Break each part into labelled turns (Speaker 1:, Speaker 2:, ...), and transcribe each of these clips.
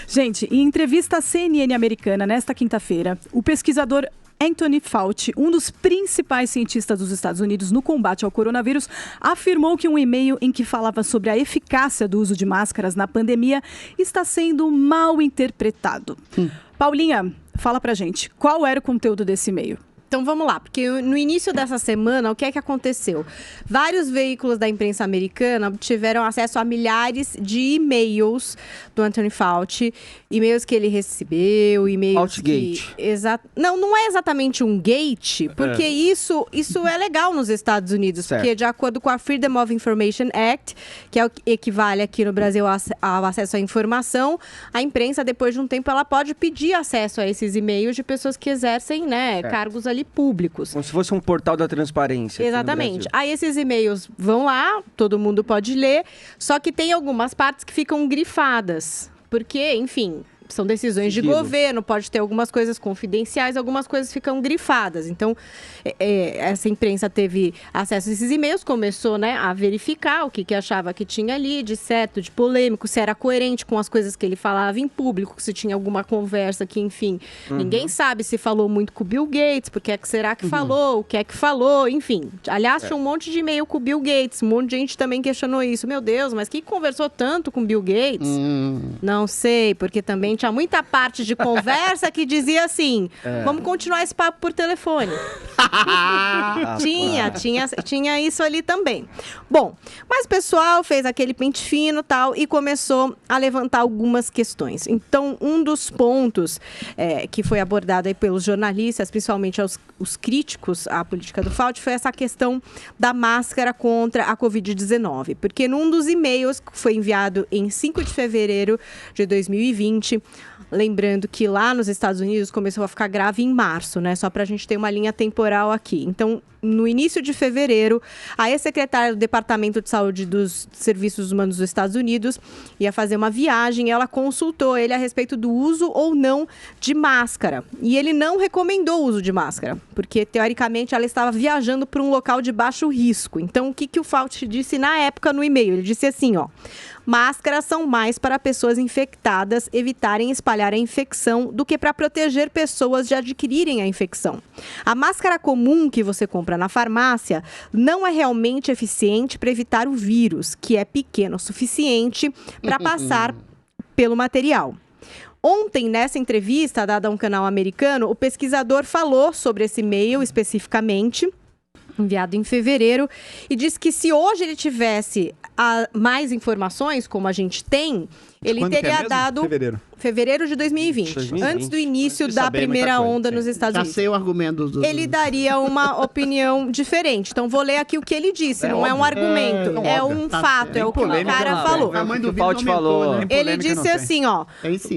Speaker 1: Gente, em entrevista à CNN americana nesta quinta-feira, o pesquisador Anthony Fauci, um dos principais cientistas dos Estados Unidos no combate ao coronavírus, afirmou que um e-mail em que falava sobre a eficácia do uso de máscaras na pandemia está sendo mal interpretado. Paulinha, fala pra gente, qual era o conteúdo desse e-mail?
Speaker 2: Então vamos lá, porque no início dessa semana, o que é que aconteceu? Vários veículos da imprensa americana tiveram acesso a milhares de e-mails do Anthony Fauci, e-mails que ele recebeu, e-mails
Speaker 3: Outgate.
Speaker 2: Não é exatamente um gate, porque isso é legal nos Estados Unidos,
Speaker 3: certo.
Speaker 2: Porque de acordo com a Freedom of Information Act, que é o que equivale aqui no Brasil ao acesso à informação, a imprensa, depois de um tempo, ela pode pedir acesso a esses e-mails de pessoas que exercem, cargos ali públicos.
Speaker 3: Como se fosse um portal da transparência.
Speaker 2: Exatamente. Aí esses e-mails vão lá, todo mundo pode ler, só que tem algumas partes que ficam grifadas, porque, enfim, são decisões de governo, pode ter algumas coisas confidenciais, algumas coisas ficam grifadas. Então, essa imprensa teve acesso a esses e-mails, começou, a verificar o que achava que tinha ali, de certo, de polêmico, se era coerente com as coisas que ele falava em público, se tinha alguma conversa que, enfim, ninguém sabe se falou muito com o Bill Gates, porque é que será que falou, o que é que falou, enfim. Aliás, tinha um monte de e-mail com o Bill Gates, um monte de gente também questionou isso. Meu Deus, mas que conversou tanto com o Bill Gates? Não sei, porque também tinha muita parte de conversa que dizia assim, vamos continuar esse papo por telefone. Tinha isso ali também. Bom, mas o pessoal fez aquele pente fino tal e começou a levantar algumas questões. Então, um dos pontos que foi abordado aí pelos jornalistas, principalmente os críticos à política do Fauci, foi essa questão da máscara contra a Covid-19. Porque num dos e-mails que foi enviado em 5 de fevereiro de 2020, lembrando que lá nos Estados Unidos começou a ficar grave em março, Só para a gente ter uma linha temporal aqui. Então, no início de fevereiro, a ex-secretária do Departamento de Saúde dos Serviços Humanos dos Estados Unidos ia fazer uma viagem e ela consultou ele a respeito do uso ou não de máscara. E ele não recomendou o uso de máscara, porque, teoricamente, ela estava viajando para um local de baixo risco. Então, o que o Fauci disse na época no e-mail? Ele disse assim, máscaras são mais para pessoas infectadas evitarem espalhar a infecção do que para proteger pessoas de adquirirem a infecção. A máscara comum que você compra na farmácia não é realmente eficiente para evitar o vírus, que é pequeno o suficiente para passar pelo material. Ontem, nessa entrevista dada a um canal americano, o pesquisador falou sobre esse e-mail especificamente, enviado em fevereiro, e disse que se hoje ele tivesse mais informações, como a gente tem, ele teria dado... Fevereiro de 2020, antes do início da primeira onda nos Estados Unidos.
Speaker 4: Já sei o argumento
Speaker 2: Ele daria uma opinião diferente. Então, vou ler aqui o que ele disse. Não é um argumento, é um fato, é o que o cara falou.
Speaker 3: O Fauci falou.
Speaker 2: Ele disse assim,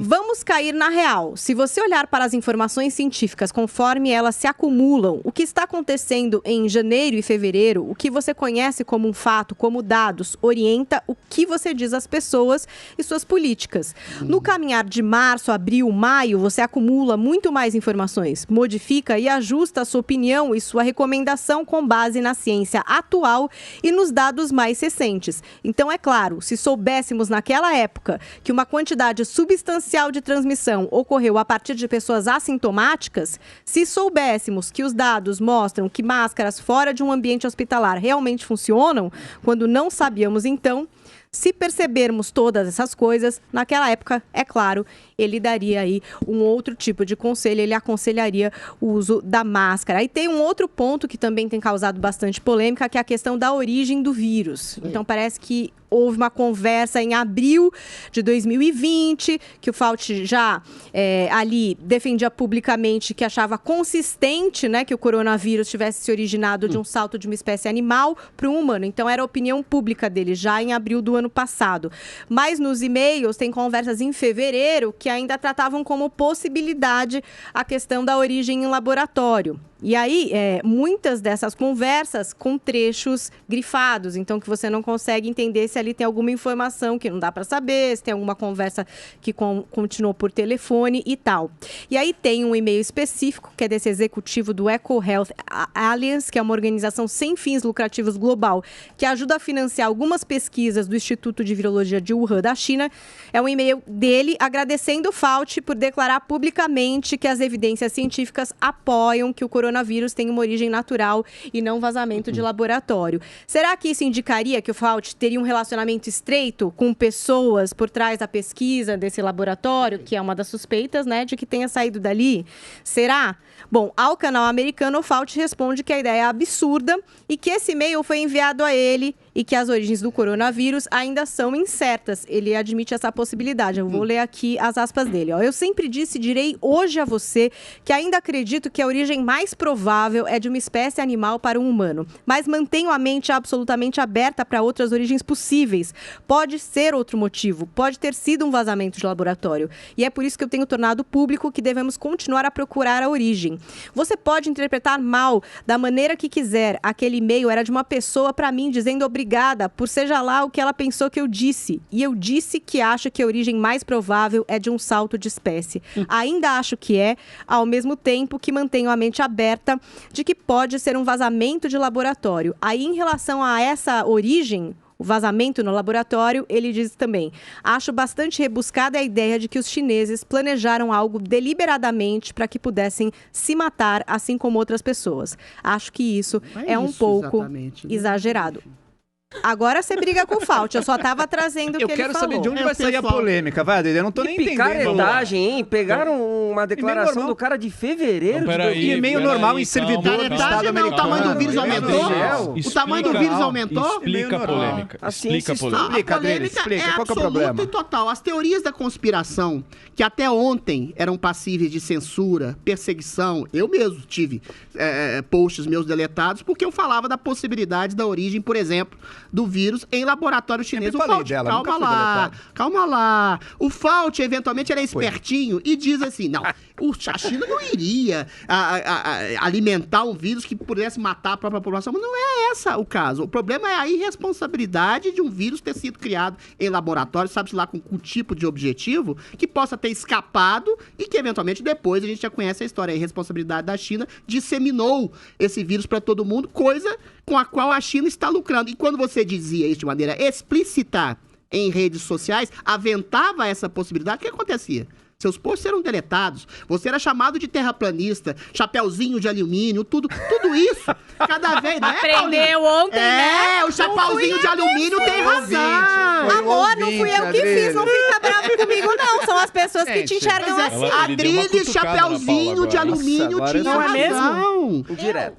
Speaker 2: vamos cair na real. Se você olhar para as informações científicas conforme elas se acumulam, o que está acontecendo em janeiro e fevereiro, o que você conhece como um fato, como dados, orienta o que você diz às pessoas e suas políticas. No caminhar de março, abril, maio, você acumula muito mais informações, modifica e ajusta a sua opinião e sua recomendação com base na ciência atual e nos dados mais recentes. Então, é claro, se soubéssemos naquela época que uma quantidade substancial de transmissão ocorreu a partir de pessoas assintomáticas, se soubéssemos que os dados mostram que máscaras fora de um ambiente hospitalar realmente funcionam, quando não sabíamos então, se percebermos todas essas coisas, naquela época, é claro, ele daria aí um outro tipo de conselho, ele aconselharia o uso da máscara. Aí tem um outro ponto que também tem causado bastante polêmica, que é a questão da origem do vírus. Então, parece que houve uma conversa em abril de 2020, que o Fauci já ali defendia publicamente que achava consistente, que o coronavírus tivesse se originado de um salto de uma espécie animal para um humano. Então, era a opinião pública dele, já em abril do ano passado. Mas nos e-mails, tem conversas em fevereiro que ainda tratavam como possibilidade a questão da origem em laboratório. E aí, muitas dessas conversas com trechos grifados, então que você não consegue entender se ali tem alguma informação que não dá para saber, se tem alguma conversa que continuou por telefone e tal. E aí tem um e-mail específico, que é desse executivo do EcoHealth Alliance, que é uma organização sem fins lucrativos global, que ajuda a financiar algumas pesquisas do Instituto de Virologia de Wuhan, da China. É um e-mail dele agradecendo o Fauci por declarar publicamente que as evidências científicas apoiam que o coronavírus tem uma origem natural e não vazamento de laboratório. Será que isso indicaria que o Fauci teria um relacionamento estreito com pessoas por trás da pesquisa desse laboratório, que é uma das suspeitas, né, de que tenha saído dali? Será? Bom, ao canal americano, o Fauci responde que a ideia é absurda e que esse e-mail foi enviado a ele e que as origens do coronavírus ainda são incertas. Ele admite essa possibilidade. Eu vou ler aqui as aspas dele. Eu sempre disse e direi hoje a você que ainda acredito que a origem mais provável é de uma espécie animal para um humano, mas mantenho a mente absolutamente aberta para outras origens possíveis. Pode ser outro motivo, pode ter sido um vazamento de laboratório. E é por isso que eu tenho tornado público que devemos continuar a procurar a origem. Você pode interpretar mal da maneira que quiser. Aquele e-mail era de uma pessoa para mim dizendo obrigada por seja lá o que ela pensou que eu disse. E eu disse que acho que a origem mais provável é de um salto de espécie. Ainda acho que é, ao mesmo tempo que mantenho a mente aberta de que pode ser um vazamento de laboratório. Aí, em relação a essa origem, o vazamento no laboratório, ele diz também: acho bastante rebuscada a ideia de que os chineses planejaram algo deliberadamente para que pudessem se matar, assim como outras pessoas. Acho que isso é um pouco exagerado. Agora você briga com o Fauci, eu só tava trazendo o que ele falou.
Speaker 4: Eu quero saber de onde vai sair a polêmica, vai, Adriano, eu não tô nem entendendo.
Speaker 3: Picaretagem, hein? Pegaram uma declaração do cara de fevereiro de 2000.
Speaker 4: E-mail normal em servidor do Estado americano.
Speaker 5: O tamanho do vírus aumentou? O tamanho do vírus aumentou?
Speaker 6: Explica a polêmica.
Speaker 4: Explica a polêmica. Explica, qual que é o problema?
Speaker 5: E total. As teorias da conspiração, que até ontem eram passíveis de censura, perseguição, eu mesmo tive posts meus deletados, porque eu falava da possibilidade da origem, por exemplo, do vírus em laboratório chinês. O Fauci, calma lá. O Fauci, eventualmente, ele é espertinho e diz assim, não, a China não iria alimentar um vírus que pudesse matar a própria população, mas não é esse o caso. O problema é a irresponsabilidade de um vírus ter sido criado em laboratório, sabe-se lá com um tipo de objetivo, que possa ter escapado e que, eventualmente, depois a gente já conhece a história. A irresponsabilidade da China disseminou esse vírus para todo mundo, coisa com a qual a China está lucrando. E quando você dizia isso de maneira explícita em redes sociais, aventava essa possibilidade, o que acontecia? Seus posts eram deletados, você era chamado de terraplanista, chapeuzinho de alumínio, tudo isso, cada vez, né?
Speaker 2: Aprendeu ontem, né?
Speaker 5: O chapeuzinho de alumínio tem razão.
Speaker 2: Amor, não fui eu que fiz, não fica bravo comigo, não. São as pessoas que te enxergam assim.
Speaker 5: Adriles, chapeuzinho de alumínio tinha razão.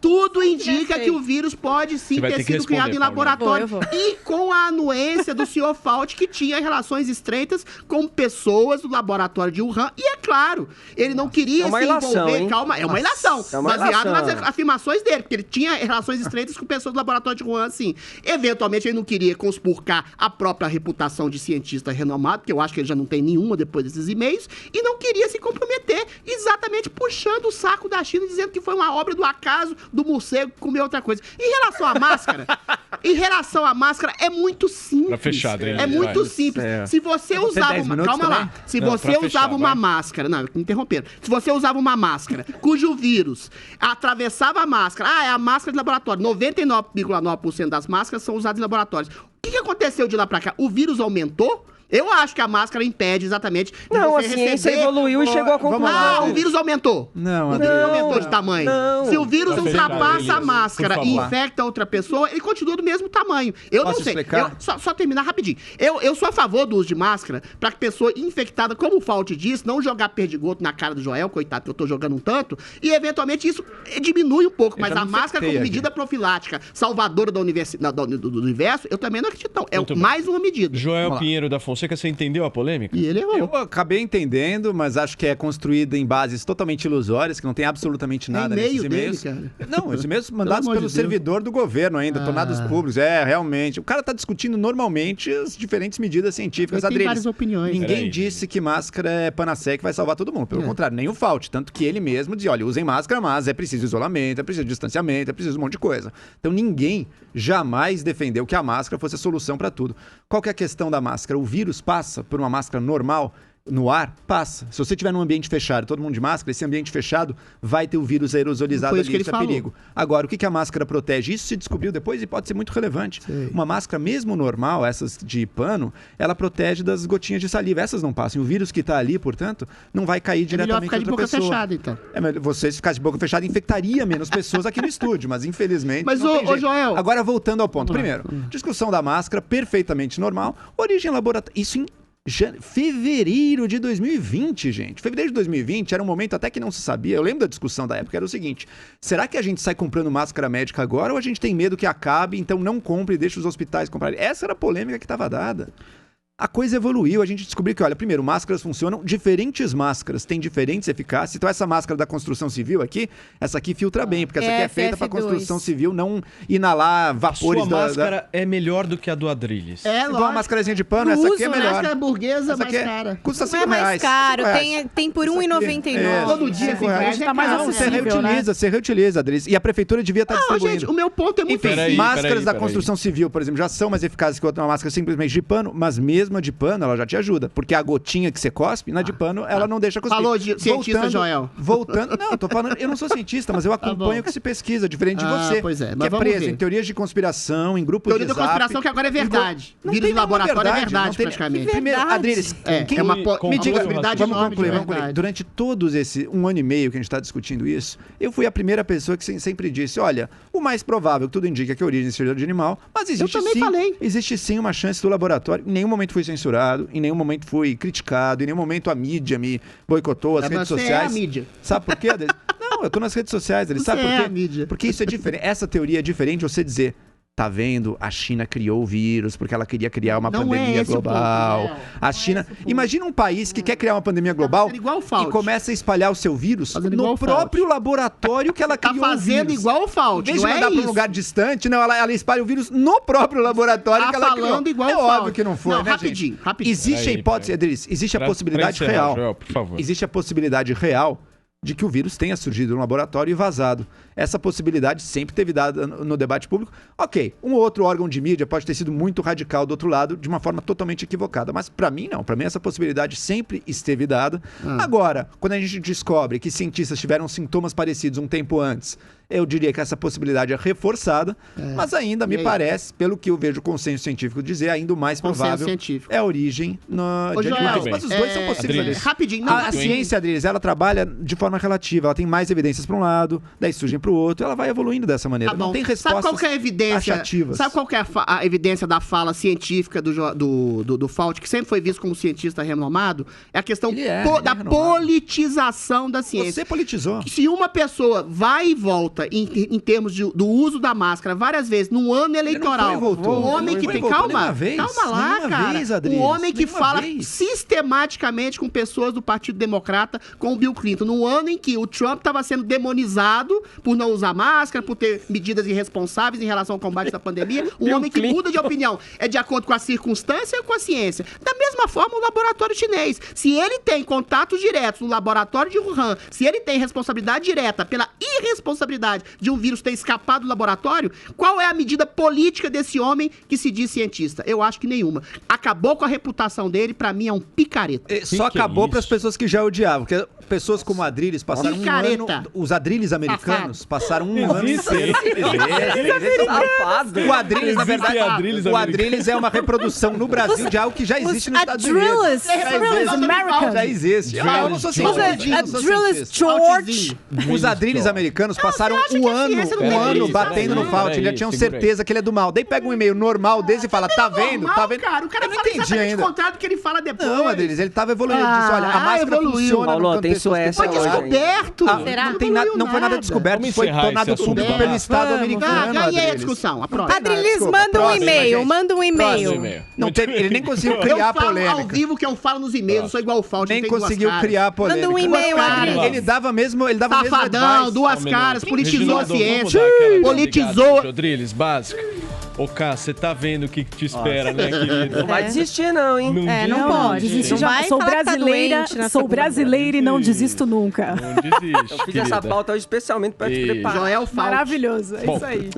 Speaker 5: Tudo indica que o vírus pode sim ter sido criado em laboratório. E com a anuência do senhor Fauci, que tinha relações estreitas com pessoas do laboratório de Wuhan, e é claro, ele não queria se envolver, é uma ilação, baseado nas afirmações dele, porque ele tinha relações estreitas com pessoas do laboratório de Wuhan, assim. Eventualmente, ele não queria conspurcar a própria reputação de cientista renomado, porque eu acho que ele já não tem nenhuma depois desses e-mails, e não queria se comprometer, exatamente puxando o saco da China, dizendo que foi uma obra do acaso do morcego comer outra coisa. Em relação à máscara, é muito simples.
Speaker 6: Pra fechar,
Speaker 5: é muito simples. Se você usava uma máscara, não, me interromperam. Se você usava uma máscara cujo vírus atravessava a máscara, é a máscara de laboratório, 99,9% das máscaras são usadas em laboratórios. O que aconteceu de lá pra cá? O vírus aumentou? Eu acho que a máscara impede exatamente de
Speaker 3: não,
Speaker 5: você
Speaker 3: a ciência evoluiu e chegou à conclusão.
Speaker 5: O vírus aumentou.
Speaker 4: Não,
Speaker 5: o vírus aumentou de tamanho.
Speaker 3: Não.
Speaker 5: Se o vírus ultrapassa a máscara e infecta outra pessoa, ele continua do mesmo tamanho. Eu
Speaker 4: Posso
Speaker 5: não sei.
Speaker 4: explicar?
Speaker 5: Só terminar rapidinho. Eu sou a favor do uso de máscara para que pessoa infectada, como o Fauci disse, não jogar perdigoto na cara do Joel, coitado, que eu tô jogando um tanto, e eventualmente isso diminui um pouco. Mas a máscara como medida profilática salvadora do universo, eu também não acredito. É mais uma medida.
Speaker 6: Joel Pinheiro da Fonseca Fonseca, você entendeu a polêmica?
Speaker 5: E ele errou.
Speaker 4: Eu acabei entendendo, mas acho que é construída em bases totalmente ilusórias, que não tem absolutamente nada nesses e-mails.
Speaker 5: Dele, cara.
Speaker 4: Não, os e-mails mandados pelo servidor do governo ainda, tornados públicos. Realmente. O cara está discutindo normalmente as diferentes medidas científicas.
Speaker 5: Tem várias opiniões.
Speaker 4: Ninguém disse que máscara é panacea que vai salvar todo mundo. Pelo contrário, nem o Fauci. Tanto que ele mesmo diz, olha, usem máscara, mas é preciso isolamento, é preciso distanciamento, é preciso um monte de coisa. Então ninguém jamais defendeu que a máscara fosse a solução para tudo. Qual que é a questão da máscara? O vírus passa por uma máscara normal no ar? Passa. Se você estiver num ambiente fechado, todo mundo de máscara, esse ambiente fechado vai ter o vírus aerosolizado ali, isso é perigo. Agora, o que a máscara protege? Isso se descobriu depois e pode ser muito relevante. Sei. Uma máscara, mesmo normal, essas de pano, ela protege das gotinhas de saliva. Essas não passam. O vírus que está ali, portanto, não vai cair diretamente
Speaker 5: em outra pessoa. Ficar de boca fechada, então.
Speaker 4: Vocês ficarem de boca fechada infectaria menos pessoas aqui no estúdio, mas infelizmente
Speaker 5: mas
Speaker 4: não tem jeito.
Speaker 5: Joel...
Speaker 4: Agora, voltando ao ponto. Primeiro, discussão da máscara, perfeitamente normal. Origem laboratório. Isso em fevereiro de 2020, gente. Fevereiro de 2020 era um momento até que não se sabia. Eu lembro da discussão da época, era o seguinte: será que a gente sai comprando máscara médica agora ou a gente tem medo que acabe, então não compre e deixa os hospitais comprarem? Essa era a polêmica que estava dada. A coisa evoluiu, a gente descobriu que, olha, primeiro, máscaras funcionam, diferentes máscaras têm diferentes eficácias. Então essa máscara da construção civil aqui, essa aqui filtra bem, porque essa aqui é feita para construção civil não inalar vapores
Speaker 6: a sua máscara é melhor do que a do Adrilles.
Speaker 5: É,
Speaker 4: igual uma máscarazinha de pano, essa aqui é melhor.
Speaker 5: Máscara burguesa mais cara.
Speaker 4: Custa
Speaker 2: R$5. Não é mais caro, tem por R$1,99.
Speaker 5: Todo dia R$5
Speaker 1: tá mais acessível,
Speaker 4: você reutiliza, Adrilles. E a prefeitura devia estar distribuindo.
Speaker 5: Gente, o meu ponto é muito
Speaker 4: simples. Máscaras da construção civil, por exemplo, já são mais eficazes que outra máscara simplesmente de pano, mas mesmo a de pano, ela já te ajuda. Porque a gotinha que você cospe, na de pano, ela não deixa cuspir.
Speaker 5: Falou de cientista, Joel.
Speaker 4: Voltando... Não, eu tô falando... Eu não sou cientista, mas eu acompanho o que se pesquisa, diferente de você.
Speaker 5: Pois é.
Speaker 4: Que é preso em teorias de conspiração, em grupos
Speaker 5: de zap. Teoria da conspiração que agora é verdade. Vírus de laboratório é verdade, praticamente.
Speaker 4: Primeiro, Adrilles...
Speaker 5: É uma
Speaker 4: me diga, vamos concluir.
Speaker 5: Durante
Speaker 4: todos esse 1 ano e meio que a gente está discutindo isso, eu fui a primeira pessoa que sempre disse, olha, o mais provável, tudo indica que a origem seja de animal, mas existe sim uma chance do laboratório. Em nenhum momento fui censurado, em nenhum momento fui criticado, em nenhum momento a mídia me boicotou, as redes sociais.
Speaker 5: É a mídia.
Speaker 4: Sabe por quê? Não, eu tô nas redes sociais, ele sabe por quê?
Speaker 5: A mídia.
Speaker 4: Porque isso é diferente. Essa teoria é diferente de você dizer, tá vendo? A China criou o vírus porque ela queria criar uma pandemia global. A China... Imagina um país que quer criar uma pandemia global e começa a espalhar o seu vírus no próprio laboratório que ela criou.
Speaker 5: Tá fazendo igual o Fauci,
Speaker 4: em vez de mandar para um lugar distante, não, ela espalha o vírus no próprio laboratório que ela criou.
Speaker 5: Falando igual
Speaker 4: é óbvio que não foi, né,
Speaker 5: rapidinho.
Speaker 4: Existe a hipótese, Adrilles, existe a possibilidade real.
Speaker 6: Joel, por favor.
Speaker 4: Existe a possibilidade real de que o vírus tenha surgido no laboratório e vazado. Essa possibilidade sempre teve dada no debate público. Ok, um ou outro órgão de mídia pode ter sido muito radical do outro lado, de uma forma totalmente equivocada. Mas para mim, não. Para mim, essa possibilidade sempre esteve dada. Agora, quando a gente descobre que cientistas tiveram sintomas parecidos um tempo antes, eu diria que essa possibilidade é reforçada, mas ainda me parece, pelo que eu vejo o consenso científico dizer, ainda o mais provável é a origem de animais. Mas os dois são possíveis.
Speaker 5: Rapidinho.
Speaker 4: A ciência, Adrilles, ela trabalha de forma relativa. Ela tem mais evidências para um lado, daí surgem para o outro. Ela vai evoluindo dessa maneira. Não tem respostas
Speaker 5: Sabe qual que é a evidência?
Speaker 4: Achativas.
Speaker 5: Sabe qual que é a evidência da fala científica do Fauci, que sempre foi visto como cientista renomado? É a questão da politização da ciência.
Speaker 4: Você politizou.
Speaker 5: Se uma pessoa vai e volta em termos do uso da máscara várias vezes no ano eleitoral, um homem que tem... Calma lá, cara. Um homem que fala sistematicamente com pessoas do Partido Democrata, com o Bill Clinton, no ano em que o Trump estava sendo demonizado por não usar máscara, por ter medidas irresponsáveis em relação ao combate da pandemia. Um homem que muda de opinião é de acordo com a circunstância ou com a ciência. Da mesma forma, o laboratório chinês. Se ele tem contatos diretos no laboratório de Wuhan, se ele tem responsabilidade direta pela irresponsabilidade de um vírus ter escapado do laboratório, qual é a medida política desse homem que se diz cientista? Eu acho que nenhuma. Acabou com a reputação dele, pra mim é um picareta.
Speaker 4: Só acabou para as pessoas que já odiavam, porque pessoas como Adrilles passaram um ano... Os Adrilles americanos passaram um ano inteiro... O Adrilles, na verdade, o Adrilles é uma reprodução no Brasil de algo que já existe nos Estados Unidos.
Speaker 1: Adrilles Americans.
Speaker 4: Já existe. Eu não sou cientista.
Speaker 1: Adrilles George.
Speaker 4: Os Adrilles americanos passaram ficaram um ano batendo no Fauci, já tinham certeza que ele é do mal. Daí pega um e-mail normal desse e fala, tá vendo? Tá vendo?
Speaker 5: Cara, o cara fala exatamente o contrário do que ele fala depois.
Speaker 4: Não, Adriles, ele tava evoluindo. Ele disse, olha, a máscara funciona
Speaker 3: Paulo,
Speaker 4: no
Speaker 3: tem Suécia.
Speaker 5: Foi descoberto.
Speaker 4: Não foi nada descoberto, foi tornado público pelo Estado americano.
Speaker 5: Ganhei a discussão, a próxima.
Speaker 2: Adriles, manda um e-mail, manda um e-mail.
Speaker 4: Não teve, ele nem conseguiu criar a polêmica.
Speaker 5: Eu falo ao vivo que eu falo nos e-mails, não sou igual o Fauci.
Speaker 4: Nem conseguiu criar a polêmica.
Speaker 2: Manda um e-mail, Adriles.
Speaker 4: Ele dava mesmo
Speaker 5: Safadão, duas caras, politizou a ciência.
Speaker 6: Politizou. Adriles, básico. Ô, Cá, você tá vendo o que te espera, né, querido?
Speaker 3: Não vai desistir, não, hein?
Speaker 2: Não pode.
Speaker 1: Desistir já. Sou brasileira e não desisto nunca.
Speaker 6: Não desiste,
Speaker 3: Eu fiz essa pauta hoje especialmente pra te preparar.
Speaker 5: Joel Fauci.
Speaker 1: Maravilhoso, é isso aí.